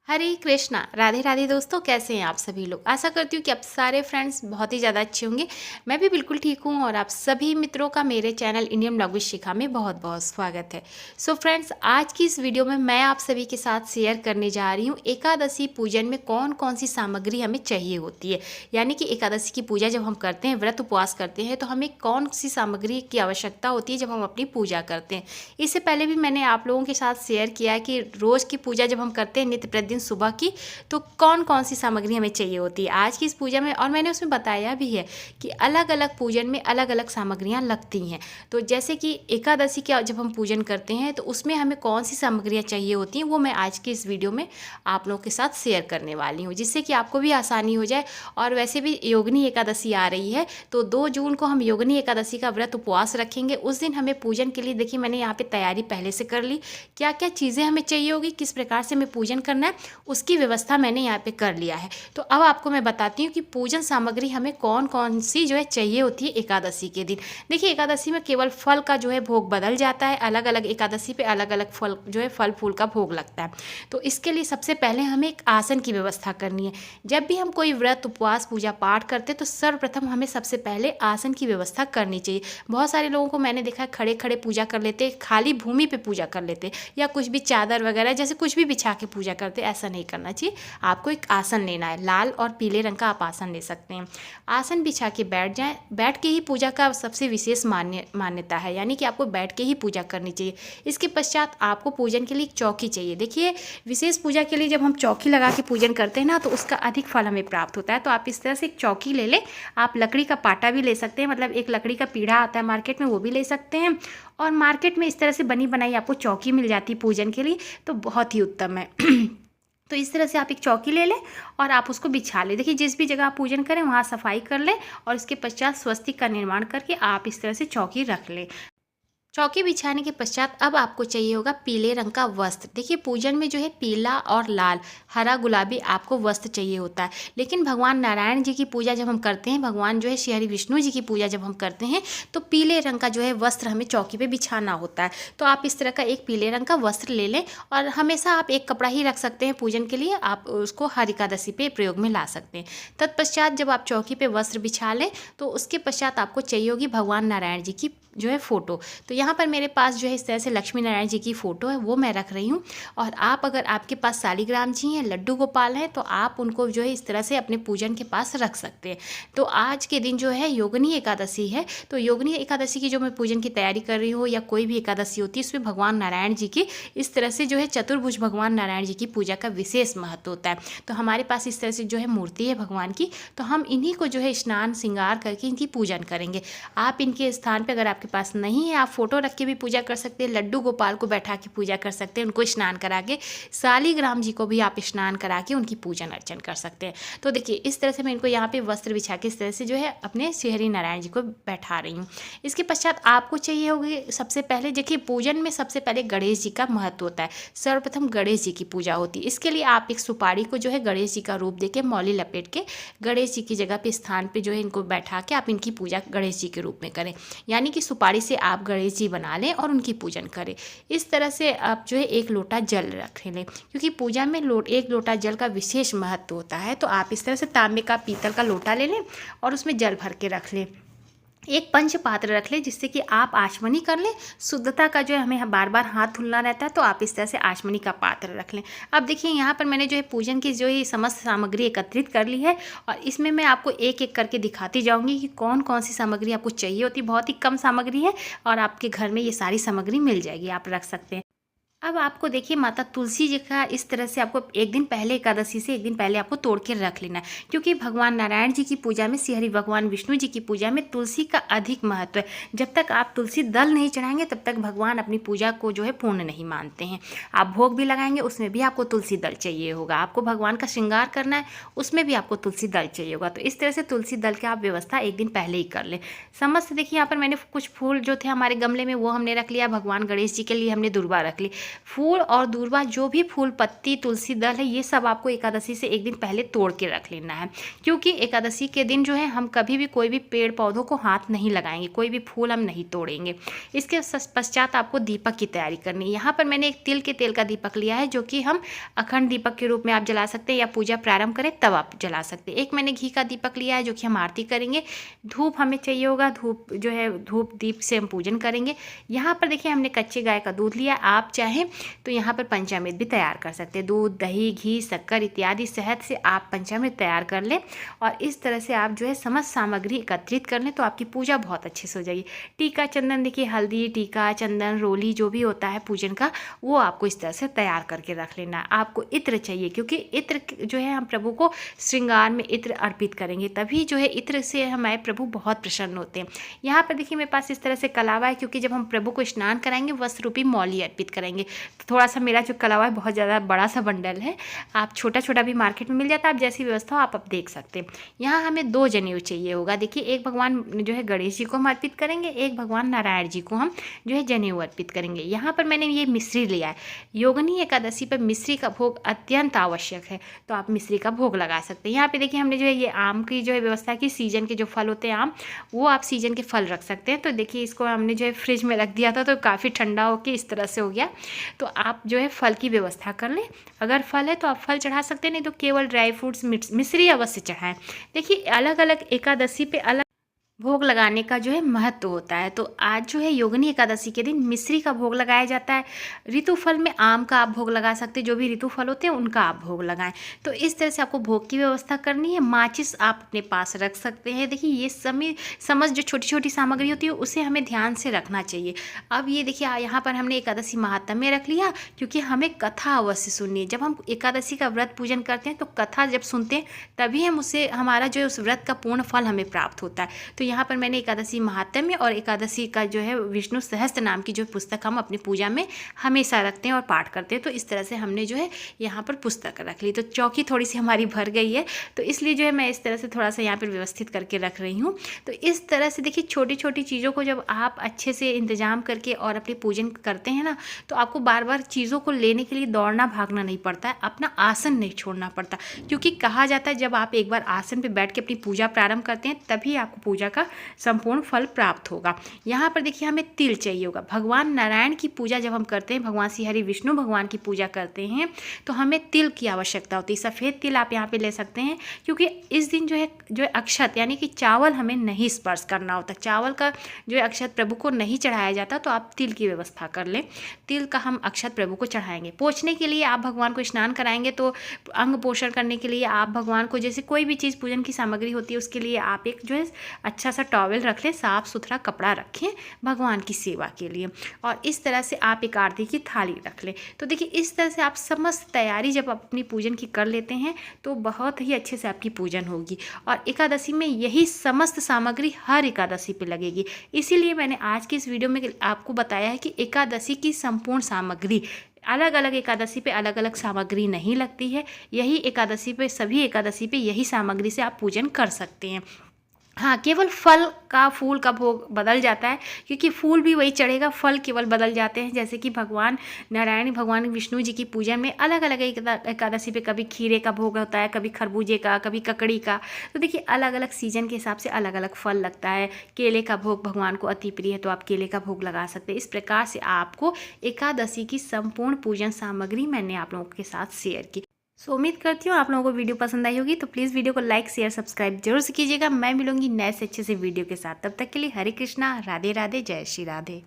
हरे कृष्णा। राधे राधे दोस्तों, कैसे हैं आप सभी लोग। आशा करती हूँ कि आप सारे फ्रेंड्स बहुत ही ज़्यादा अच्छे होंगे। मैं भी बिल्कुल ठीक हूँ और आप सभी मित्रों का मेरे चैनल इंडियन ब्लॉग विद शिखा में बहुत बहुत स्वागत है। सो फ्रेंड्स, आज की इस वीडियो में मैं आप सभी के साथ शेयर करने जा रही हूँ एकादशी पूजन में कौन कौन सी सामग्री हमें चाहिए होती है। यानी कि एकादशी की पूजा जब हम करते हैं, व्रत उपवास करते हैं, तो हमें कौन सी सामग्री की आवश्यकता होती है जब हम अपनी पूजा करते हैं। इससे पहले भी मैंने आप लोगों के साथ शेयर किया है कि रोज़ की पूजा जब हम करते हैं नित्य प्रतिदिन सुबह की, तो कौन कौन सी सामग्री हमें चाहिए होती है आज की इस पूजा में। और मैंने उसमें बताया भी है कि अलग अलग पूजन में अलग अलग सामग्रियां लगती हैं। तो जैसे कि एकादशी का जब हम पूजन करते हैं तो उसमें हमें कौन सी सामग्रियां चाहिए होती हैं, वो मैं आज की इस वीडियो में आप लोगों के साथ शेयर करने वाली हूँ, जिससे कि आपको भी आसानी हो जाए। और वैसे भी योगिनी एकादशी आ रही है, तो 2 जून को हम योगिनी एकादशी का व्रत उपवास रखेंगे। उस दिन हमें पूजन के लिए, देखिए मैंने यहाँ पे तैयारी पहले से कर ली, क्या क्या चीज़ें हमें चाहिए होगी, किस प्रकार से हमें पूजन करना है, उसकी व्यवस्था मैंने यहाँ पे कर लिया है। तो अब आपको मैं बताती हूँ कि पूजन सामग्री हमें कौन कौन सी जो है चाहिए होती है एकादशी के दिन। देखिए, एकादशी में केवल फल का जो है भोग बदल जाता है, अलग अलग एकादशी पे अलग अलग फल जो है फल फूल का भोग लगता है। तो इसके लिए सबसे पहले हमें एक आसन की व्यवस्था करनी है। जब भी हम कोई व्रत उपवास पूजा पाठ करते हैं तो सर्वप्रथम हमें सबसे पहले आसन की व्यवस्था करनी चाहिए। बहुत सारे लोगों को मैंने देखा है खड़े खड़े पूजा कर लेते, खाली भूमि पे पूजा कर लेते, या कुछ भी चादर वगैरह जैसे कुछ भी बिछा के पूजा करते। ऐसा नहीं करना चाहिए। आपको एक आसन लेना है, लाल और पीले रंग का आप आसन ले सकते हैं। आसन बिछा के बैठ जाएं। बैठ के ही पूजा का सबसे विशेष मान्यता है, यानी कि आपको बैठ के ही पूजा करनी चाहिए। इसके पश्चात आपको पूजन के लिए एक चौकी चाहिए। देखिए, विशेष पूजा के लिए जब हम चौकी लगा के पूजन करते हैं ना, तो उसका अधिक फल हमें प्राप्त होता है। तो आप इस तरह से एक चौकी ले लें। आप लकड़ी का पाटा भी ले सकते हैं, मतलब एक लकड़ी का पीढ़ा आता है मार्केट में, वो भी ले सकते हैं। और मार्केट में इस तरह से बनी बनाई आपको चौकी मिल जाती है पूजन के लिए, तो बहुत ही उत्तम है। तो इस तरह से आप एक चौकी ले लें और आप उसको बिछा लें। देखिए, जिस भी जगह आप पूजन करें वहाँ सफाई कर लें और इसके पश्चात स्वस्तिक का निर्माण करके आप इस तरह से चौकी रख लें। चौकी बिछाने के पश्चात अब आपको चाहिए होगा पीले रंग का वस्त्र। देखिए, पूजन में जो है पीला और लाल, हरा, गुलाबी आपको वस्त्र चाहिए होता है। लेकिन भगवान नारायण जी की पूजा जब हम करते हैं, भगवान जो है श्री हरि विष्णु जी की पूजा जब हम करते हैं, तो पीले रंग का जो है वस्त्र हमें चौकी पे बिछाना होता है। तो आप इस तरह का एक पीले रंग का वस्त्र ले लें। और हमेशा आप एक कपड़ा ही रख सकते हैं पूजन के लिए, आप उसको हर एकादशी पे प्रयोग में ला सकते हैं। तत्पश्चात जब आप चौकी पे वस्त्र बिछा लें, तो उसके पश्चात आपको चाहिए होगी भगवान नारायण जी की जो है फ़ोटो। तो यहाँ पर मेरे पास जो है इस तरह से लक्ष्मी नारायण जी की फ़ोटो है, वो मैं रख रही हूँ। और आप, अगर आपके पास शालिग्राम जी हैं, लड्डू गोपाल हैं, तो आप उनको जो है इस तरह से अपने पूजन के पास रख सकते हैं। तो आज के दिन जो है योगिनी एकादशी है, तो योगिनी एकादशी की जो मैं पूजन की तैयारी कर रही हूँ, या कोई भी एकादशी होती है, उसमें भगवान नारायण जी की इस तरह से जो है चतुर्भुज भगवान नारायण जी की पूजा का विशेष महत्व होता है। तो हमारे पास इस तरह से जो है मूर्ति है भगवान की, तो हम इन्हीं को जो है स्नान श्रृंगार करके इनकी पूजन करेंगे। आप इनके स्थान पर, अगर आपके पास नहीं है, आप फोटो रख के भी पूजा कर सकते हैं, लड्डू गोपाल को बैठा के पूजा कर सकते हैं, उनको स्नान करा के, शालिग्राम जी को भी आप स्नान करा के उनकी पूजन अर्चन कर सकते हैं। तो देखिए, इस तरह से मैं इनको यहाँ पे वस्त्र बिछा के इस तरह से जो है अपने श्री हरि नारायण जी को बैठा रही हूँ। इसके पश्चात आपको चाहिए होगी सबसे पहले, देखिए पूजन में सबसे पहले गणेश जी का महत्व होता है। सर्वप्रथम गणेश जी की पूजा होती है। इसके लिए आप एक सुपारी को जो है गणेश जी का रूप देके मौली लपेट के गणेश जी की जगह पे, स्थान पे जो है इनको बैठा के आप इनकी पूजा गणेश जी के रूप में करें। यानी कि सुपारी से आप गणेश जी बना लें और उनकी पूजन करें। इस तरह से आप जो है एक लोटा जल रख लें, क्योंकि पूजा में एक लोटा जल का विशेष महत्व होता है। तो आप इस तरह से तांबे का, पीतल का लोटा ले लें और उसमें जल भर के रख लें। एक पंच पात्र रख लें, जिससे कि आप आचमनी कर लें। शुद्धता का जो है हमें बार बार हाथ धुलना रहता है, तो आप इस तरह से आचमनी का पात्र रख लें। अब देखिए, यहाँ पर मैंने जो है पूजन की जो है समस्त सामग्री एकत्रित कर ली है, और इसमें मैं आपको एक एक करके दिखाती जाऊँगी कि कौन कौन सी सामग्री आपको चाहिए होती है। बहुत ही कम सामग्री है और आपके घर में ये सारी सामग्री मिल जाएगी, आप रख सकते हैं। अब आपको देखिए, माता तुलसी जी का इस तरह से आपको एक दिन पहले, एकादशी से एक दिन पहले आपको तोड़ के रख लेना है, क्योंकि भगवान नारायण जी की पूजा में, श्री हरि भगवान विष्णु जी की पूजा में तुलसी का अधिक महत्व है। जब तक आप तुलसी दल नहीं चढ़ाएंगे, तब तक भगवान अपनी पूजा को जो है पूर्ण नहीं मानते हैं। आप भोग भी लगाएंगे, उसमें भी आपको तुलसी दल चाहिए होगा। आपको भगवान का श्रृंगार करना है, उसमें भी आपको तुलसी दल चाहिए होगा। तो इस तरह से तुलसी दल की आप व्यवस्था एक दिन पहले ही कर लें। समस्त देखिए, यहाँ पर मैंने कुछ फूल जो थे हमारे गमले में, वो हमने रख लिया। भगवान गणेश जी के लिए हमने दुर्वा रख ली। फूल और दूर्वा जो भी फूल पत्ती तुलसी दल है ये सब आपको एकादशी से एक दिन पहले तोड़ के रख लेना है, क्योंकि एकादशी के दिन जो है हम कभी भी कोई भी पेड़ पौधों को हाथ नहीं लगाएंगे, कोई भी फूल हम नहीं तोड़ेंगे। इसके पश्चात आपको दीपक की तैयारी करनी है। यहाँ पर मैंने एक तिल के तेल का दीपक लिया है, जो कि हम अखंड दीपक के रूप में आप जला सकते हैं या पूजा प्रारंभ करें तब आप जला सकते हैं। एक मैंने घी का दीपक लिया है जो कि हम आरती करेंगे। धूप हमें चाहिए होगा, धूप जो है धूप दीप से हम पूजन करेंगे। यहाँ पर देखिए हमने कच्चे गाय का दूध लिया, आप चाहें तो यहाँ पर पंचामृत भी तैयार कर सकते हैं। दूध, दही, घी, शक्कर इत्यादि शहद से आप पंचामृत तैयार कर लें और इस तरह से आप जो है समस्त सामग्री एकत्रित कर लें तो आपकी पूजा बहुत अच्छे से हो जाएगी। टीका चंदन देखिए, हल्दी, टीका चंदन, रोली जो भी होता है पूजन का, वो आपको इस तरह से तैयार करके रख लेना है। आपको इत्र चाहिए, क्योंकि इत्र जो है हम प्रभु को श्रृंगार में इत्र अर्पित करेंगे, तभी जो है इत्र से हमारे प्रभु बहुत प्रसन्न होते हैं। यहाँ पर देखिए मेरे पास इस तरह से कलावा है, क्योंकि जब हम प्रभु को स्नान कराएंगे वस्त्र रूपी मौली अर्पित करेंगे। तो थोड़ा सा मेरा जो कलावा है बहुत ज़्यादा बड़ा सा बंडल है, आप छोटा छोटा भी मार्केट में मिल जाता है, आप जैसी व्यवस्था हो आप देख सकते हैं। यहाँ हमें 2 जनेऊ चाहिए होगा। देखिए एक भगवान जो है गणेश जी को हम अर्पित करेंगे, एक भगवान नारायण जी को हम जो है जनेऊ अर्पित करेंगे। यहाँ पर मैंने ये मिश्री लिया है। योगिनी एकादशी पर मिश्री का भोग अत्यंत आवश्यक है, तो आप मिश्री का भोग लगा सकते हैं। यहाँ पे देखिए हमने जो है ये आम की जो है व्यवस्था की, सीजन के जो फल होते हैं आम, वो आप सीजन के फल रख सकते हैं। तो देखिए इसको हमने जो है फ्रिज में रख दिया था तो काफ़ी ठंडा होकर इस तरह से हो गया। तो आप जो है फल की व्यवस्था कर लें, अगर फल है तो आप फल चढ़ा सकते हैं, नहीं तो केवल ड्राई फ्रूट्स मिश्री अवश्य चढ़ाएं। देखिए अलग अलग एकादशी पे अलग भोग लगाने का जो है महत्व होता है। तो आज जो है योगिनी एकादशी के दिन मिश्री का भोग लगाया जाता है। ऋतु फल में आम का आप भोग लगा सकते हैं, जो भी ऋतु फल होते हैं उनका आप भोग लगाएं। तो इस तरह से आपको भोग की व्यवस्था करनी है। माचिस आप अपने पास रख सकते हैं। देखिए ये समझ जो छोटी छोटी सामग्री होती है उसे हमें ध्यान से रखना चाहिए। अब ये देखिए यहाँ पर हमने एकादशी महात्म्य रख लिया, क्योंकि हमें कथा अवश्य सुननी है। जब हम एकादशी का व्रत पूजन करते हैं तो कथा जब सुनते हैं तभी हम उसे हमारा जो उस व्रत का पूर्ण फल हमें प्राप्त होता है। तो यहाँ पर मैंने एकादशी महात्म्य और एकादशी का जो है विष्णु सहस्त्र नाम की जो पुस्तक हम अपनी पूजा में हमेशा रखते हैं और पाठ करते हैं। तो इस तरह से हमने जो है यहाँ पर पुस्तक रख ली। तो चौकी थोड़ी सी हमारी भर गई है, तो इसलिए जो है मैं इस तरह से थोड़ा सा यहाँ पर व्यवस्थित करके रख रही हूँ। तो इस तरह से देखिए छोटी छोटी चीज़ों को जब आप अच्छे से इंतजाम करके और अपनी पूजन करते हैं ना, तो आपको बार बार चीज़ों को लेने के लिए दौड़ना भागना नहीं पड़ता है, अपना आसन नहीं छोड़ना पड़ता। क्योंकि कहा जाता है जब आप एक बार आसन पर बैठ के अपनी पूजा प्रारंभ करते हैं तभी आपको पूजा का संपूर्ण फल प्राप्त होगा। यहाँ पर देखिए हमें तिल चाहिए होगा। भगवान नारायण की पूजा जब हम करते हैं, भगवान श्री हरि विष्णु भगवान की पूजा करते हैं, तो हमें तिल की आवश्यकता होती है। सफ़ेद तिल आप यहाँ पे ले सकते हैं, क्योंकि इस दिन जो है अक्षत यानी कि चावल हमें नहीं स्पर्श करना होता। चावल का जो है अक्षत प्रभु को नहीं चढ़ाया जाता, तो आप तिल की व्यवस्था कर लें। तिल का हम अक्षत प्रभु को चढ़ाएंगे। पोंछने के लिए आप भगवान को स्नान कराएंगे, तो अंग पोषण करने के लिए आप भगवान को जैसे कोई भी चीज़ पूजन की सामग्री होती है उसके लिए आप एक जो है अच्छा सा टॉवल रख लें, साफ सुथरा कपड़ा रखें भगवान की सेवा के लिए, और इस तरह से आप एक आरती की थाली रख लें। तो देखिए इस तरह से आप समस्त तैयारी जब अपनी पूजन की कर लेते हैं तो बहुत ही अच्छे से आपकी पूजन होगी। और एकादशी में यही समस्त सामग्री हर एकादशी पे लगेगी। इसीलिए मैंने आज की इस वीडियो में आपको बताया है कि एकादशी की संपूर्ण सामग्री, अलग अलग एकादशी पे अलग अलग सामग्री नहीं लगती है, यही एकादशी पे सभी एकादशी पे यही सामग्री से आप पूजन कर सकते हैं। हाँ, केवल फल का भोग बदल जाता है, क्योंकि फूल भी वही चढ़ेगा, फल केवल बदल जाते हैं। जैसे कि भगवान नारायण भगवान विष्णु जी की पूजन में अलग अलग एकादशी पे कभी खीरे का भोग होता है, कभी खरबूजे का, कभी ककड़ी का। तो देखिए अलग अलग सीजन के हिसाब से अलग अलग फल लगता है। केले का भोग भगवान को अति प्रिय है, तो आप केले का भोग लगा सकते हैं। इस प्रकार से आपको एकादशी की संपूर्ण पूजन सामग्री मैंने आप लोगों के साथ शेयर की। सो उम्मीद करती हूँ आप लोगों को वीडियो पसंद आई होगी। तो प्लीज़ वीडियो को लाइक शेयर सब्सक्राइब जरूर से कीजिएगा। मैं मिलूंगी नए से अच्छे से वीडियो के साथ। तब तक के लिए हरे कृष्णा, राधे राधे, जय श्री राधे।